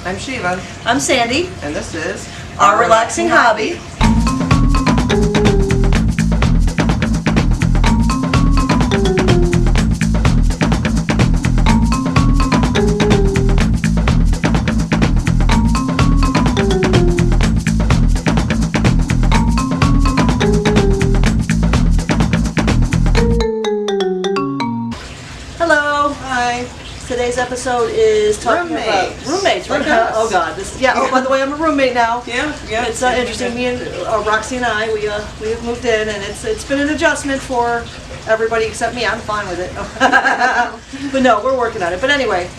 I'm Shiva. I'm Sandy. And this is Our Relaxing Hobby. Today's episode is talking about roommates. Oh God, this is, yeah. Oh, by the way, I'm a roommate now. Yeah. It's interesting. Me and Roxy and I, we have moved in, and it's been an adjustment for everybody except me. I'm fine with it. But no, we're working on it. But anyway,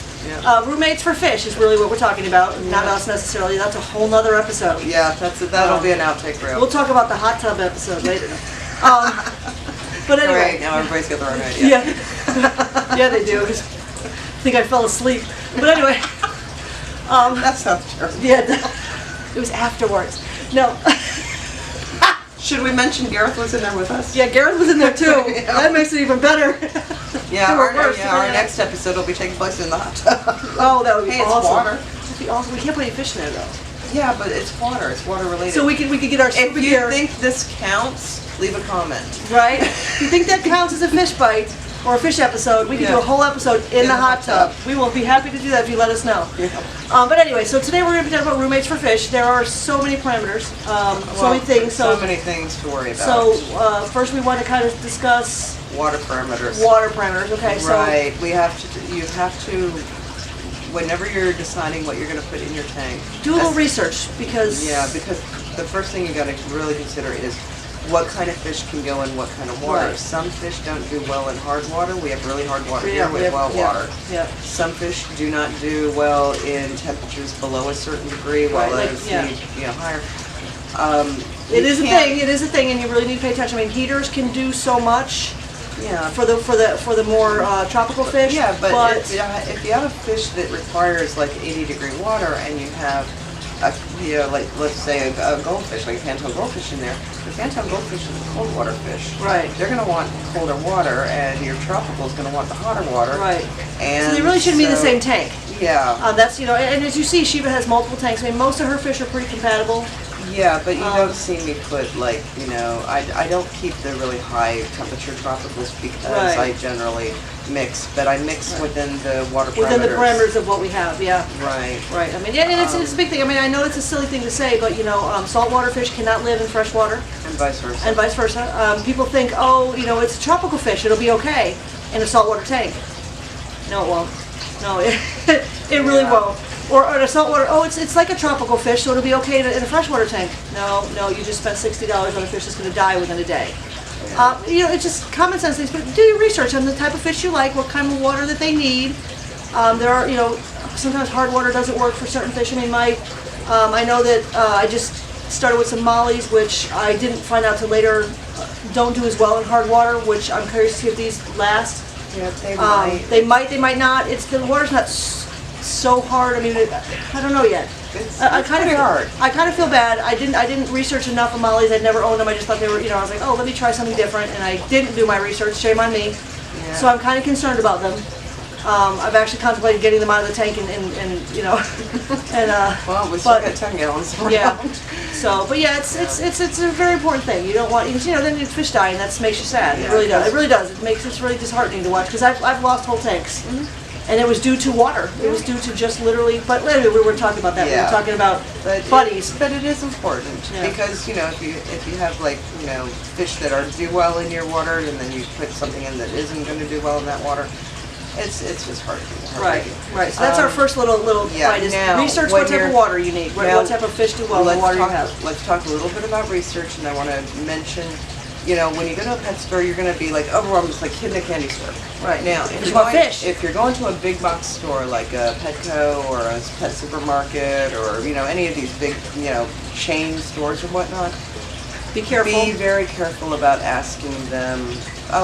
roommates for fish is really what we're talking about. Not us necessarily. That's a whole nother episode. Yeah, that'll be an outtake reel. We'll talk about the hot tub episode later. But anyway, right now everybody's got the wrong idea. Yeah, they do. I think I fell asleep. But anyway. That sounds terrible. Yeah, it was afterwards. No. Should we mention Gareth was in there with us? Yeah, Gareth was in there too. Yeah. That makes it even better. Yeah, our next episode will be taking place in the hot tub. Oh, that would be awesome. It's water. That'd be awesome. We can't put any fish in there though. Yeah, but it's water. It's water related. So we could get our If you gear. think this counts, leave a comment. Right? If you think that counts as a fish bite, or a fish episode, we can do a whole episode in the hot tub. We will be happy to do that if you let us know. Yeah. But anyway, so today we're going to be talking about roommates for fish. There are so many parameters, so many things. So many things to worry about. So first we want to kind of discuss water parameters. Water parameters. Okay. Right. You have to. Whenever you're deciding what you're going to put in your tank, do a little research because the first thing you got to really consider is what kind of fish can go in what kind of water. Right. Some fish don't do well in hard water. We have really hard water here. We have well water. Yeah. Some fish do not do well in temperatures below a certain degree, while others need higher. It is a thing. It is a thing, and you really need to pay attention. I mean, heaters can do so much. Yeah. For the more tropical fish. Yeah, but if you have a fish that requires like 80-degree water, and you have like let's say a goldfish, like a phantom goldfish in there. The phantom goldfish is a cold water fish. Right. They're going to want colder water, and your tropical is going to want the hotter water. Right. And so they really shouldn't be in the same tank. Yeah. That's and as you see, Shiva has multiple tanks. I mean, most of her fish are pretty compatible. Yeah, but you don't see me put I don't keep the really high temperature tropicals because I generally mix, but I mix within the water parameters. Within the parameters of what we have, yeah. Right. Right. I mean, and it's a big thing. I mean, I know it's a silly thing to say, but saltwater fish cannot live in fresh water. And vice versa. And vice versa. People think, it's a tropical fish, it'll be okay in a saltwater tank. No, it won't. No, it really won't. Or in a saltwater, it's like a tropical fish, so it'll be okay in a freshwater tank. No, you just spent $60 on a fish that's going to die within a day. It's just common sense things, but do your research on the type of fish you like, what kind of water that they need. There are, sometimes hard water doesn't work for certain fish. I mean, I know that I just started with some mollies, which I didn't find out till later don't do as well in hard water, which I'm curious to see if these last. Yeah, they might not. The water's not so hard. I mean, I don't know yet. It's kind of hard. I kind of feel bad. I didn't research enough of mollies. I'd never owned them. I just thought they were. I was like, let me try something different, and I didn't do my research. Shame on me. Yeah. So I'm kind of concerned about them. I've actually contemplated getting them out of the tank and well, we still got 10 gallons around. Yeah. So, but yeah, it's a very important thing. You don't want then it's fish dying. That makes you sad. Yeah, it really does. It really does. It's really disheartening to watch because I've lost whole tanks. Mm-hmm. And it was due to water. It was due to just literally, but anyway, we were talking about that. Yeah. We were talking about buddies. But it is important because if you have fish that do well in your water, and then you put something in that isn't going to do well in that water, it's just hard. Right. So that's our first little fight is research what type of water you need, what type of fish do well in the water you have. Let's talk a little bit about research, and I want to mention. When you go to a pet store, you're going to be like overwhelmed, just like kid in a candy store. Right. Now, if you're going to a big box store like a Petco or a pet supermarket or any of these big chain stores or whatnot, be careful. Be very careful about asking them,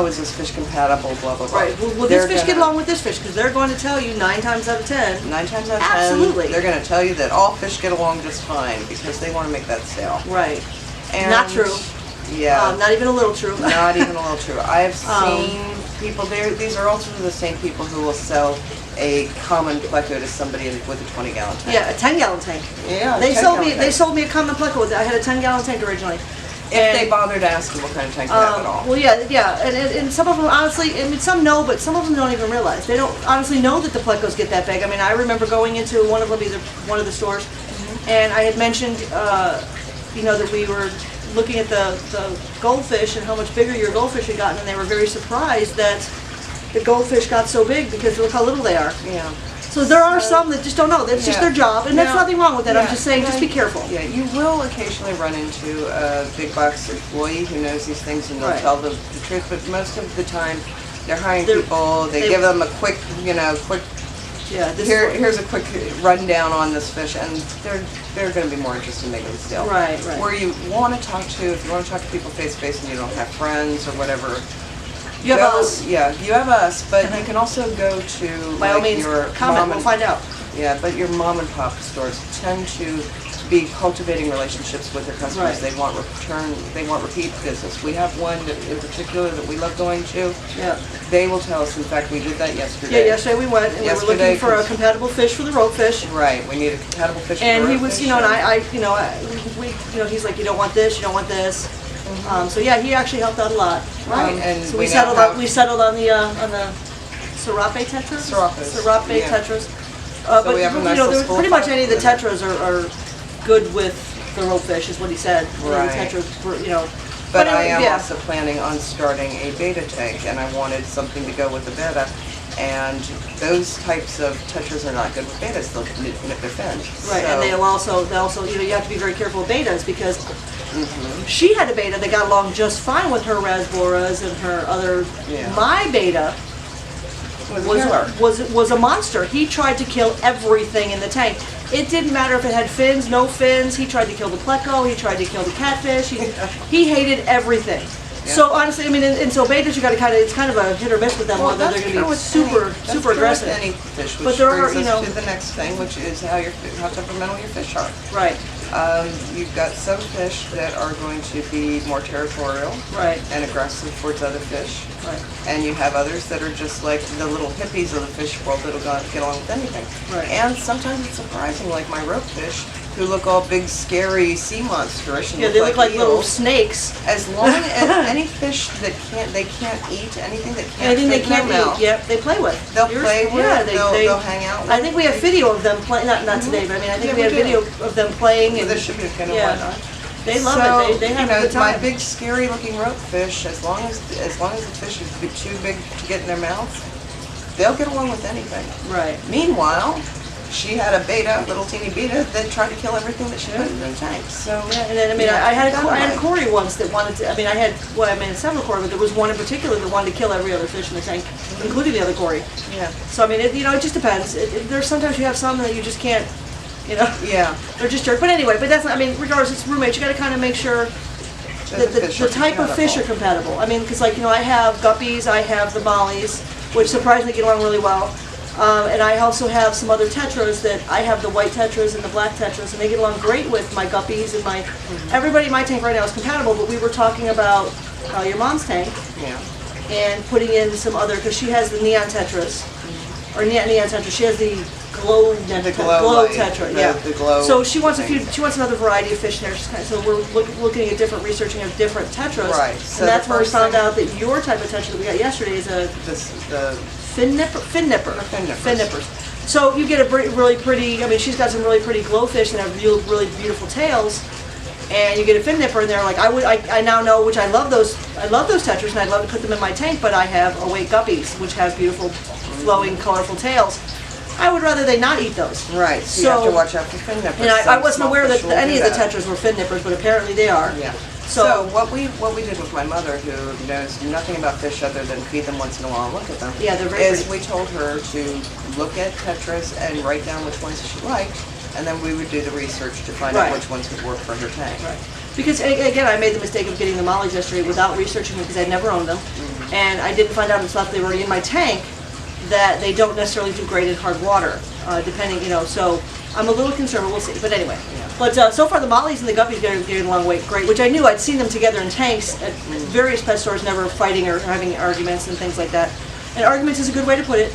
is this fish compatible? Blah blah blah. Right. Will this fish get along with this fish? Because they're going to tell you 9 times out of 10. 9 times out of 10. Absolutely. They're going to tell you that all fish get along just fine because they want to make that sale. Right. And not true. Yeah. Not even a little true. Not even a little true. I have seen people there. These are also the same people who will sell a common pleco to somebody with a 20-gallon tank. Yeah, a 10-gallon tank. Yeah, They 10-gallon sold tank. me a common pleco with it. I had a 10-gallon tank originally. If they bothered asking what kind of tank you have at all. Well, yeah, and some of them honestly, I mean, some know, but some of them don't even realize. They don't honestly know that the plecos get that big. I mean, I remember going into one of them, either one of the stores, and I had mentioned, you know, that we were looking at the goldfish and how much bigger your goldfish had gotten, and they were very surprised that the goldfish got so big because look how little they are. Yeah. So there are some that just don't know. That's just their job, and there's nothing wrong with that. I'm just saying, just be careful. Yeah, you will occasionally run into a big box employee who knows these things and they'll tell the truth, but most of the time they're hiring people, they give them a quick, you know, here's a quick rundown on this fish, and they're going to be more interested in making the sale. Right. Where you want to talk to, if you want to talk to people face to face and you don't have friends or whatever, you have us. Yeah, you have us, but you can also go to by all means, your comment. We'll find out. Yeah, but your mom and pop stores tend to be cultivating relationships with their customers. Right. They want repeat business. We have one in particular that we love going to. Yeah. They will tell us. In fact, we did that yesterday. Yeah, yesterday we went and we were looking for a compatible fish for the ropefish. Right, we need a compatible fish. And for the he was, ropefish, you know, and he's like, you don't want this, you don't want this. So yeah, he actually helped out a lot. Right, and so we settled on the Serape tetras. Serape tetras. But we have a you nice know, little pretty much any of the tetras are good with the ropefish, is what he said. Right. The tetras, you know. But I am also planning on starting a beta tank, and I wanted something to go with the beta. And those types of tetras are not good with betas. They'll nip their fins. Right, so, and they also, you know, you have to be very careful with betas because she had a beta that got along just fine with her rasboras and her other. Yeah. My beta was a monster. He tried to kill everything in the tank. It didn't matter if it had fins, no fins. He tried to kill the pleco. He tried to kill the catfish. He hated everything. Yeah. So honestly, I mean, and so betas, you got to it's kind of a hit or miss with them, whether they're going to be super aggressive. Any fish, which but there brings are, you know, us to the next thing, which is how temperamental your fish are. Right. You've got some fish that are going to be more territorial, and aggressive towards other fish, and you have others that are just like the little hippies of the fish world that'll get along with anything. Right. And sometimes it's surprising, like my rope fish, who look all big, scary sea monsterish. And they look like eels. little snakes. As long as any fish that they can't eat anything that can't anything they fit in their can't mouth, eat. Yep, they play with. They'll play with. Yeah, They'll hang out with. I think we have video of them playing. Not today, but I mean, I think we have video of them playing. With and a sugar kind of whatnot. They love it. They have a good time. My big, scary looking rope fish, as long as the fish is too big to get in their mouths, they'll get along with anything. Right. Meanwhile, she had a beta, little teeny beta, that tried to kill everything that she put in her tank. So and then I mean, I had a Cory once that wanted to. I mean, I had several Cory, but there was one in particular that wanted to kill every other fish in the tank, including the other Cory. Yeah. So I mean, it just depends. There's sometimes you have some that you just can't. You know. Yeah. They're just jerk. But anyway, that's not. I mean, regardless, it's roommates. You got to kind of make sure that the type of fish are compatible. I mean, because I have guppies, I have the mollies, which surprisingly get along really well. And I also have some other tetras that I have the white tetras and the black tetras, and they get along great with my guppies and my. Everybody in my tank right now is compatible, but we were talking about your mom's tank. Yeah. And putting in some other, because she has the neon tetras, or neon tetras. She has the glow tetra. The glow. So she wants She wants another variety of fish in there. So we're looking at researching of different tetras. Right. So and that's where we found out that your type of tetra that we got yesterday is the fin nippers. So you get a really pretty. I mean, she's got some really pretty glowfish that have really beautiful tails. And you get a fin nipper in there. Like I now know, which I love those tetras, and I'd love to put them in my tank. But I have awake guppies, which have beautiful, flowing, colorful tails. I would rather they not eat those. Right. So you have to watch out for fin nippers. And I wasn't aware that any of the tetras were fin nippers, but apparently they are. Yeah. So what we did with my mother, who knows nothing about fish other than feed them once in a while and look at them, yeah, they're very pretty. We told her to look at tetras and write down which ones she liked, and then we would do the research to find out which ones would work for her tank. Right. Because again, I made the mistake of getting the mollies yesterday without researching them because I'd never owned them, and I didn't find out until after they were in my tank that they don't necessarily do great in hard water, depending, So I'm a little concerned, but we'll see. But anyway, but so far the mollies and the guppies getting along great, which I knew. I'd seen them together in tanks at various pet stores, never fighting or having arguments and things like that. And arguments is a good way to put it.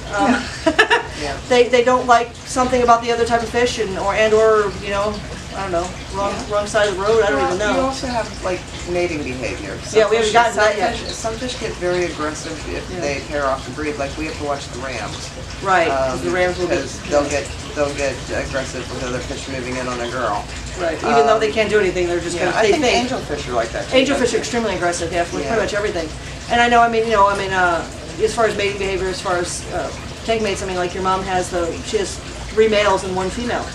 Yeah. They don't like something about the other type of fish, or you know, I don't know, wrong side of the road. I don't even know. You also have like mating behavior. Yeah, we haven't gotten to that yet. Some fish get very aggressive if they pair off the breed. Like we have to watch the rams. Right, the rams will because they'll get aggressive with other fish moving in on a girl. Right, even though they can't do anything, they're just I think angelfish are like that too. Angelfish are extremely aggressive, yeah, for pretty much everything. And I know, as far as mating behavior, as far as tank mates, I mean, like your mom she has 3 males and 1 female.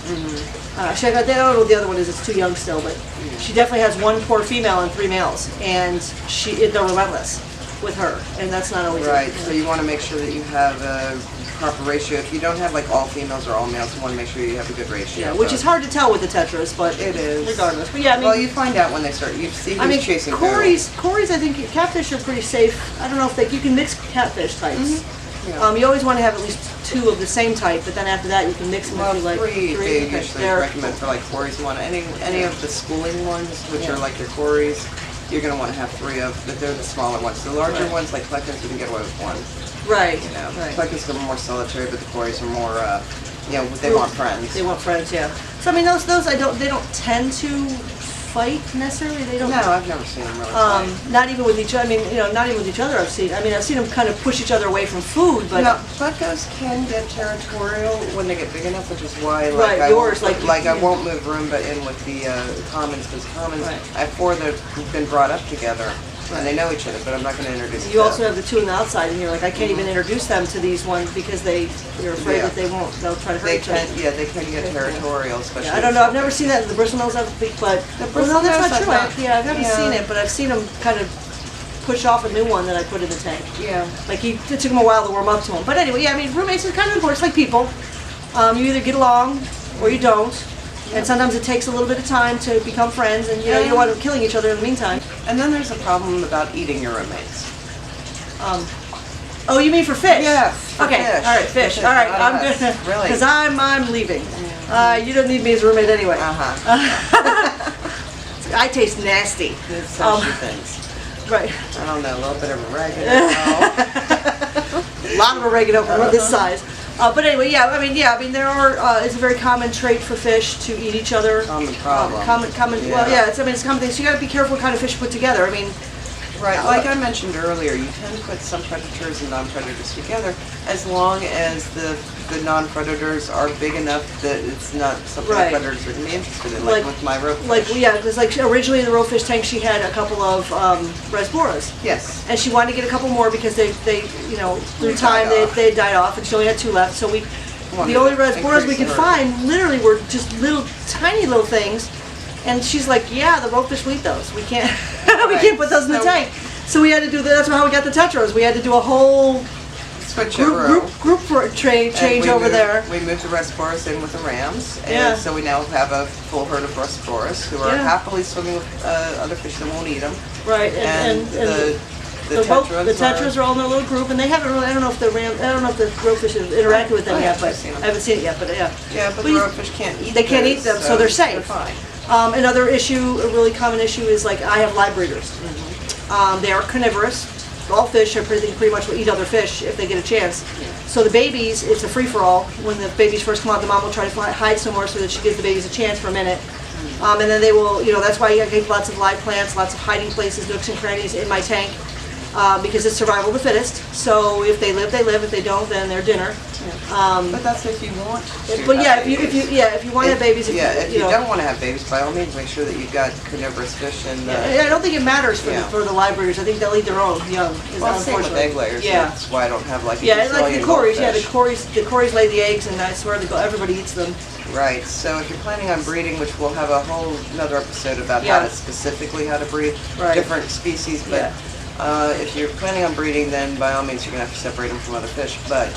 I don't know what the other one is, it's too young still, but she definitely has 1 poor female and 3 males, and they're relentless with her, and that's not always right. So you want to make sure that you have a proper ratio. If you don't have like all females or all males, you want to make sure you have a good ratio. Yeah, which is hard to tell with the tetras, but it is regardless. But yeah, well, you find out when they start. You see who's chasing. Cories, I think catfish are pretty safe. I don't know if you can mix catfish types. Yeah. You always want to have at least 2 of the same type, but then after that you can mix them if you like. 3 they usually recommend for like cories. Any of the schooling ones, which are like your cories, you're going to want to have 3 of, but they're the smaller ones. The larger ones, like plecans, you can get away with 1. Right. Plecans are more solitary, but the cories are more, they want friends. They want friends, yeah. So I mean, those they don't tend to fight necessarily. They don't. No, I've never seen them really fight. Not even with each other. Not even with each other. I've seen them kind of push each other away from food, but. Plecos can get territorial when they get big enough, which is why I won't move Roomba in with the commons, because commons, I have 4 that have been brought up together. And they know each other, but I'm not going to introduce them. You also have the 2 on the outside, and you're like, I can't even introduce them to these ones because you're afraid that they'll try to hurt each other. Yeah, they can get territorial, especially. Yeah, I don't know. I've never seen that in the bristlenose, but no, that's not true. I haven't seen it, but I've seen them kind of push off a new one that I put in the tank. Yeah. Like it took him a while to warm up to him. But anyway, roommates is kind of important. It's like people. You either get along or you don't. And sometimes it takes a little bit of time to become friends, and you don't want them killing each other in the meantime. And then there's a problem about eating your roommates. Oh, you mean for fish? Yeah. Okay. Fish. All right, fish. All right, I'm good. Really? Because I'm leaving. You don't need me as a roommate anyway. I taste nasty. So she thinks. Right. I don't know, a little bit of oregano. A lot of oregano for this size. But anyway, there are. It's a very common trait for fish to eat each other. Common problem. Common. Yeah. Well, yeah. It's a common thing. So you got to be careful what kind of fish you put together. Right. Like I mentioned earlier, you tend to put some predators and non-predators together, as long as the non-predators are big enough that it's not something the predators are going to be interested in. Like with my ropefish. Because originally in the ropefish tank she had a couple of rasboras. Yes. And she wanted to get a couple more because they through time they died off, and she only had 2 left. So the only rasboras we could find literally were just tiny little things. And she's like, yeah, the ropefish will eat those. We can't we can't put those in the tank. So we had to do that's how we got the tetras. We had to do a whole group change over there. We moved the Rasboras in with the rams, and so we now have a full herd of Rasboras who are happily swimming with other fish that won't eat them. Right, and the tetras are all in their little group, and they haven't really. I don't know if the ropefish have interacted with them yet, but I haven't seen it yet. But yeah, but the ropefish can't eat. They can't eat them, so they're safe. They're fine. Another issue, a really common issue, is like I have live breeders. They are carnivorous. All fish are pretty much will eat other fish if they get a chance. So the babies, it's a free-for-all. When the babies first come out, the mom will try to hide somewhere so that she gives the babies a chance for a minute. And then they will, that's why I give lots of live plants, lots of hiding places, nooks and crannies in my tank. Because it's survival of the fittest. So if they live, they live. If they don't, then they're dinner. But that's if you want to. But if you want to have babies. If you don't want to have babies, by all means, make sure that you've got carnivorous fish. I don't think it matters for the live breeders. I think they'll eat their own young. Same with egg layers. Yeah. That's why I don't have like like the cories. Yeah, the cories lay the eggs, and I swear everybody eats them. Right. So if you're planning on breeding, which we'll have a whole another episode about how to breed different species, but. If you're planning on breeding, then by all means you're going to have to separate them from other fish. But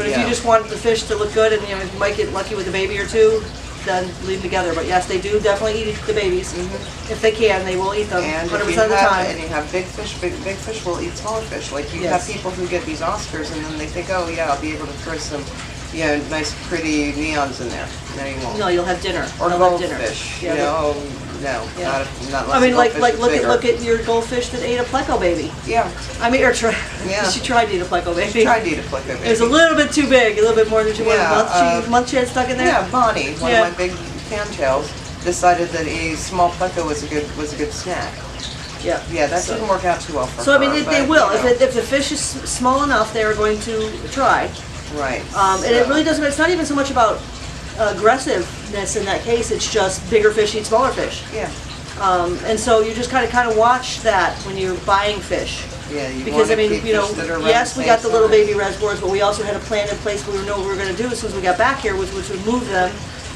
if you just want the fish to look good and you might get lucky with a baby or 2, then leave them together. But yes, they do definitely eat the babies. If they can, they will eat them 100% of the time. And you have big fish will eat smaller fish. Like you have people who get these Oscars and then they think, oh yeah, I'll be able to throw some nice pretty neons in there. No, you won't. No, you'll have dinner. Or goldfish. No, Yeah. not I mean, unless the like goldfish is look bigger. at your goldfish that ate a pleco baby. Yeah, I mean, Yeah. she tried to eat a pleco baby. tried to eat a pleco baby. It was a little bit too big, a little bit more than she wanted. Yeah, Month she had stuck in there. Yeah, Bonnie, one Yeah. of my big fantails, decided that a small pleco was a good snack. Yeah. Yeah, that So- didn't work out too well for her. So I mean, they but, will. you know, If the fish is small enough, they are going to try. right. And it so- really doesn't. It's not even so much about aggressiveness in that case. It's just bigger fish eat smaller fish. Yeah, And so you just kind of watch that when you're buying fish. yeah. You Because wanna I mean, keep you know, fish that are around yes, we same got the little size. baby reservoirs, but we also had a plan in place. We know what we were going to do as soon as we got back here, which was move them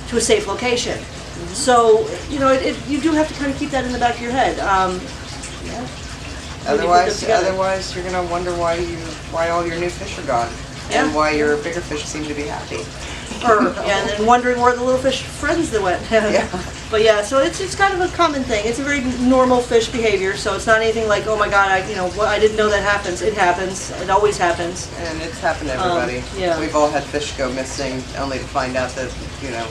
to a safe location. Mm-hmm. So you know, you do have to kind of keep that in the back of your head. Yeah. when you put them Otherwise, together. you're gonna wonder why all your new fish are gone, Yeah. and why your bigger fish seem to be happy. And then wondering where the little fish friends that went. Yeah. But yeah, so it's kind of a common thing. It's a very normal fish behavior. So it's not anything like, oh my God, I didn't know that happens. It happens. It always happens. And it's happened to everybody. yeah. We've all had fish go missing, only to find out that we have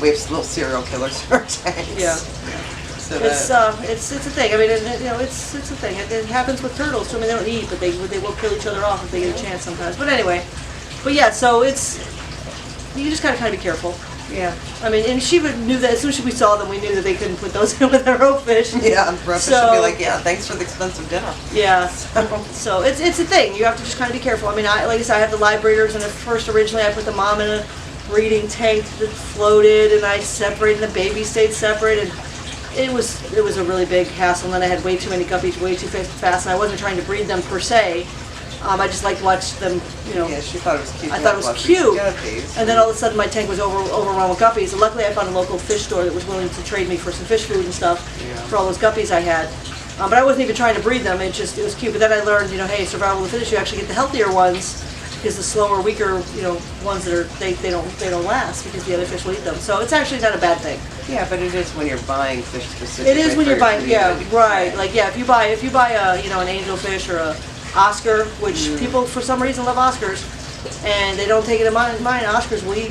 little serial killers in our tanks. Yeah. So It's a thing. I mean, it's a thing. It happens with turtles. So I mean, they don't eat, but they will kill each other off if they get a chance sometimes. But anyway, yeah. So you just gotta kind of be careful. yeah. I mean, and she knew that as soon as we saw them, we knew that they couldn't put those in with their own fish. Yeah, Brooke should So- be like, yeah, thanks for the expensive dinner. Yeah. So it's a thing. You have to just kind of be careful. I mean, like I said, I have the live breeders, and at first originally I put the mom in a breeding tank that floated, and I separated, and the baby stayed separate, and it was a really big hassle. And then I had way too many guppies, way too fast, and I wasn't trying to breed them per se. I just liked to watch them, Yeah, she thought it was cute. I to thought it have was lots of cute. guppies. And then all of a sudden my tank was overrun with guppies. And luckily I found a local fish store that was willing to trade me for some fish food and stuff Yeah. for all those guppies I had. But I wasn't even trying to breed them. It was cute. But then I learned, hey, survival of the fittest, you actually get the healthier ones, because the slower, weaker, ones that they don't last because the other fish will eat them. So it's actually not a bad thing. Yeah, but it is when you're buying fish specifically. It is when for you're your buying, yeah, community. right. Like, yeah, if you buy a, an angelfish or a Oscar, which people for some reason love Oscars, and they don't take it in mind. Oscars will eat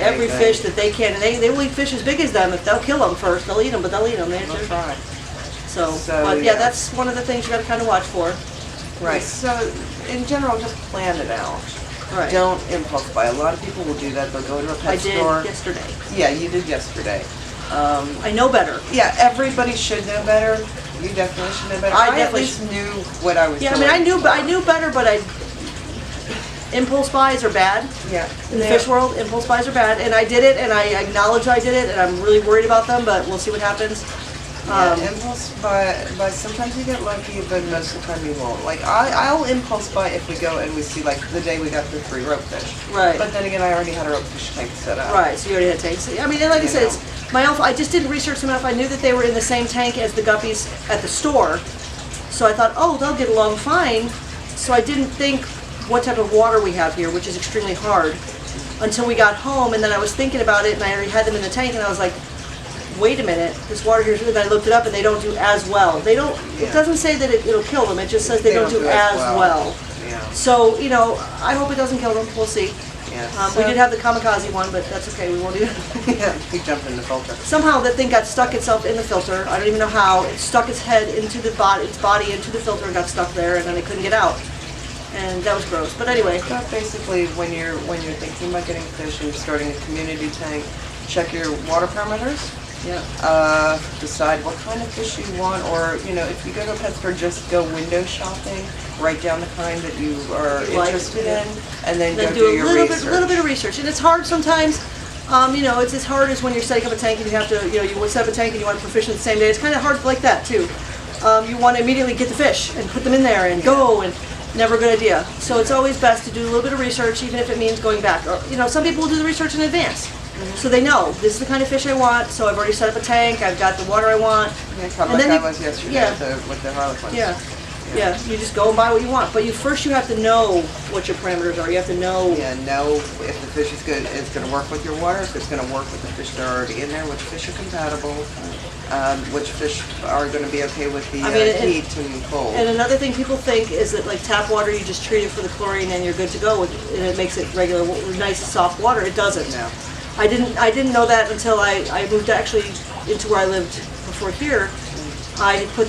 every Anything. fish that they can, and they will eat fish as big as them. If they'll kill them first, they'll eat them, but they'll eat them. We'll try. So, So, but yeah, yeah. that's one of the things you got to kind of watch for. Right. So, in general, just plan it out. Right. Don't impulse buy. A lot of people will do that. They'll go to a pet I did store. yesterday. Yeah, you did yesterday. I know better. Yeah, everybody should know better. You definitely should know better. I at definitely least knew what I was Yeah, I doing. mean, I knew better, but impulse buys are bad. Yeah. In the fish world, impulse buys are bad, and I did it, and I acknowledge I did it, and I'm really worried about them, but we'll see what happens. Impulse buy, sometimes you get lucky, but most of the time you won't. Like, I'll impulse buy if we go and we see, like, the day we got the 3 rope fish. Right. But then again, I already had a rope fish tank set up. Right, so you already had tanks. I mean, and like I You said, know. it's my own. I just didn't research them enough. I knew that they were in the same tank as the guppies at the store, so I thought, oh, they'll get along fine. So I didn't think what type of water we have here, which is extremely hard, until we got home, and then I was thinking about it, and I already had them in the tank, and I was like, wait a minute, this water here is good. And I looked it up, and they don't do as well. They don't. Yeah. It doesn't say that it'll kill them. It just says they don't do as well. Yeah. So I hope it doesn't kill them. We'll see. Yeah. We did have the kamikaze one, but that's okay. We won't do that. Yeah, he jumped in the filter. Somehow that thing got stuck itself in the filter. I don't even know how. It stuck its head into its body into the filter and got stuck there, and then it couldn't get out. And that was gross. But anyway, So basically, when you're thinking about getting fish and you're starting a community tank, check your water parameters. yeah. Decide what kind of fish you want, or if you go to a pet store, just go window shopping. Write down the kind that you are You like, interested yeah. in, and then Then go do a your little research. bit of research. And it's hard sometimes. It's as hard as when you're setting up a tank and you have to, you set up a tank and you want to proficient the same day. It's kind of hard like that too. You want to immediately get the fish and put them in there and go, and never a good idea. So it's always best to do a little bit of research, even if it means going back. Or, some people will do the research in advance. So they know, this is the kind of fish I want, so I've already set up a tank, I've got the water I want. Yeah, kind And of like then I was yesterday yeah. with the harlequins. Yeah, you just go and buy what you want. But first you have to know what your parameters are. You have to know. Yeah, know if the fish is good, it's going to work with your water, if it's going to work with the fish that are already in there, which fish are compatible, which fish are going to be okay with the heat and cold. And another thing people think is that like tap water, you just treat it for the chlorine and you're good to go, and it makes it regular, nice soft water. It doesn't. No. I didn't know that until I moved actually into where I lived before here, I put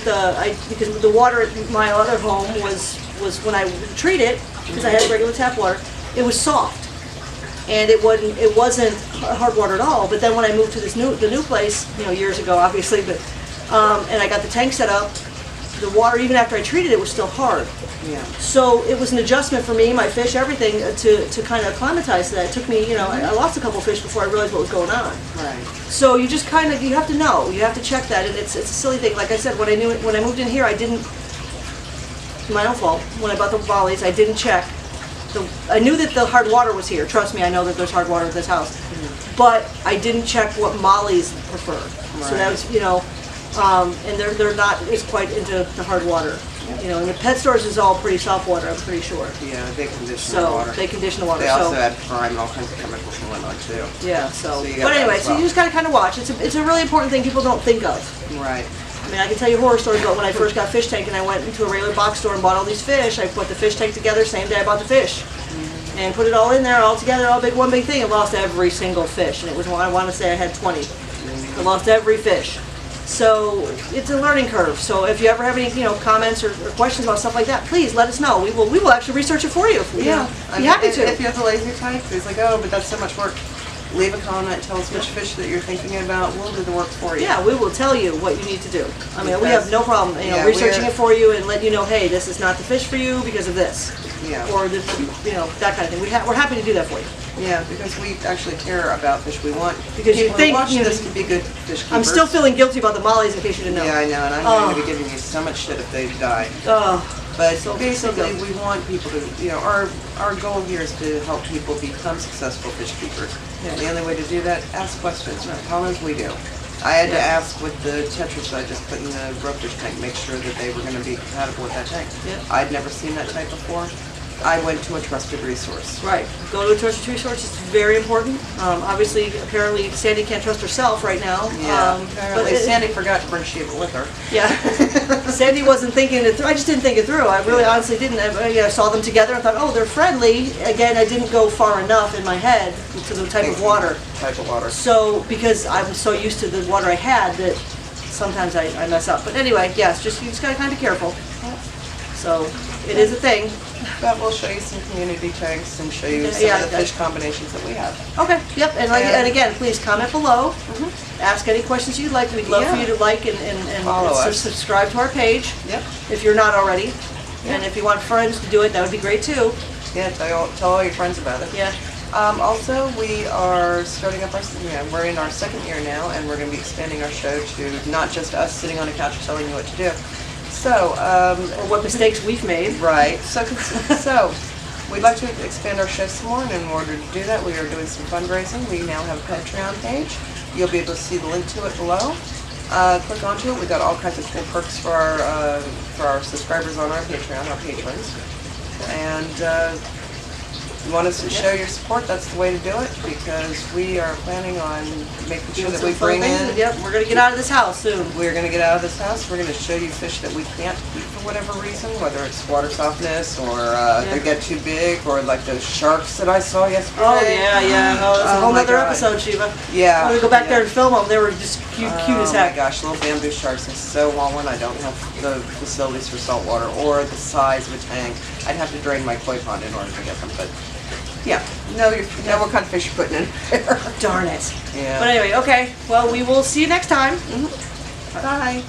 because the water at my other home was when I treat it, because I had regular tap water, it was soft. And it wasn't hard water at all. But then when I moved to the new place, years ago, obviously, but and I got the tank set up, the water, even after I treated it, was still hard. Yeah. So it was an adjustment for me, my fish, everything, to kind of acclimatize to that. It took me, I lost a couple fish before I realized what was going on. Right. So you just you have to know, you have to check that, and it's a silly thing. Like I said, when I moved in here, I didn't. My own fault. When I bought the volleys, I didn't check. I knew that the hard water was here. Trust me, I know that there's hard water at this house. But I didn't check what Molly's prefer. Right. So that was, and they're not as quite into the hard water. Yep. And the pet stores is all pretty soft water, I'm pretty sure. Yeah, they condition the water. So they condition the water. They also add prime and all kinds of chemicals and whatnot too. Yeah, so you got but that anyway, as well. so you just gotta kind of watch. It's a really important thing people don't think of. Right. I mean, I can tell you horror stories about when I first got a fish tank and I went into a regular box store and bought all these fish. I put the fish tank together same day I bought the fish. And put it all in there, all together, one big thing, and lost every single fish. And it was, I want to say I had 20. I lost every fish. So it's a learning curve. So if you ever have any, comments or questions about stuff like that, please let us know. We will actually research it for you. Be happy to. If you have the lazy type, it's like, oh, but that's so much work. Leave a comment, tell us which fish that you're thinking about. We'll do the work for you. Yeah, we will tell you what you need to do. I mean, we have no problem, researching it for you and let you know, hey, this is not the fish for you because of this. Yeah. Or this, that kind of thing. We're happy to do that for you. Yeah, because we actually care about fish. We want because you think watch this to be good fish keepers. I'm still feeling guilty about the mollies in case you didn't know. Yeah, I know, and I'm going to be giving you so much shit if they die. But basically, we want people to, our goal here is to help people become successful fish keepers. Yeah. And the only way to do that, ask questions. How as we do. I had to ask with the tetras I just put in the ropefish tank, make sure that they were going to be compatible with that tank. Yeah. I'd never seen that type before. I went to a trusted resource. Right. Go to a trusted resource. It's very important. Obviously, apparently, Sandy can't trust herself right now. Yeah. Apparently, Sandy forgot to bring Shiva with her. Yeah. Sandy wasn't thinking it through. I just didn't think it through. I really honestly didn't. I saw them together and thought, oh, they're friendly. Again, I didn't go far enough in my head to the type of water. So, because I'm so used to the water I had that sometimes I mess up. But anyway, yes, you just got to kind of be careful. So, it is a thing. But we'll show you some community tanks and show you some of the fish combinations that we have. Okay, yep, and again, please comment below. Ask any questions you'd like. We'd love for you to like and subscribe to our page. Yep. If you're not already. And if you want friends to do it, that would be great too. Yeah, tell all your friends about it. Yeah. Also, we are starting up we're in our second year now, and we're going to be expanding our show to not just us sitting on a couch telling you what to do. So, or what mistakes we've made. Right. So we'd like to expand our show some more, and in order to do that, we are doing some fundraising. We now have a Patreon page. You'll be able to see the link to it below. Click onto it. We've got all kinds of cool perks for our subscribers on our Patreon, our patrons. And you want us to show your support, that's the way to do it, because we are planning on making sure that we bring in... Yep, we're going to get out of this house soon. We're going to get out of this house. We're going to show you fish that we can't keep for whatever reason, whether it's water softness or they get too big, or like those sharks that I saw yesterday. Oh, yeah. Oh, that's a whole other episode, Shiva. Yeah. I'm going to go back there and film them. They were just cute as heck. Oh my gosh, little bamboo sharks. I so want one. I don't have the facilities for saltwater or the size of a tank. I'd have to drain my koi pond in order to get them, but... Yeah, know what kind of fish you're putting in there. Darn it. Yeah. But anyway, okay. Well, we will see you next time. Bye.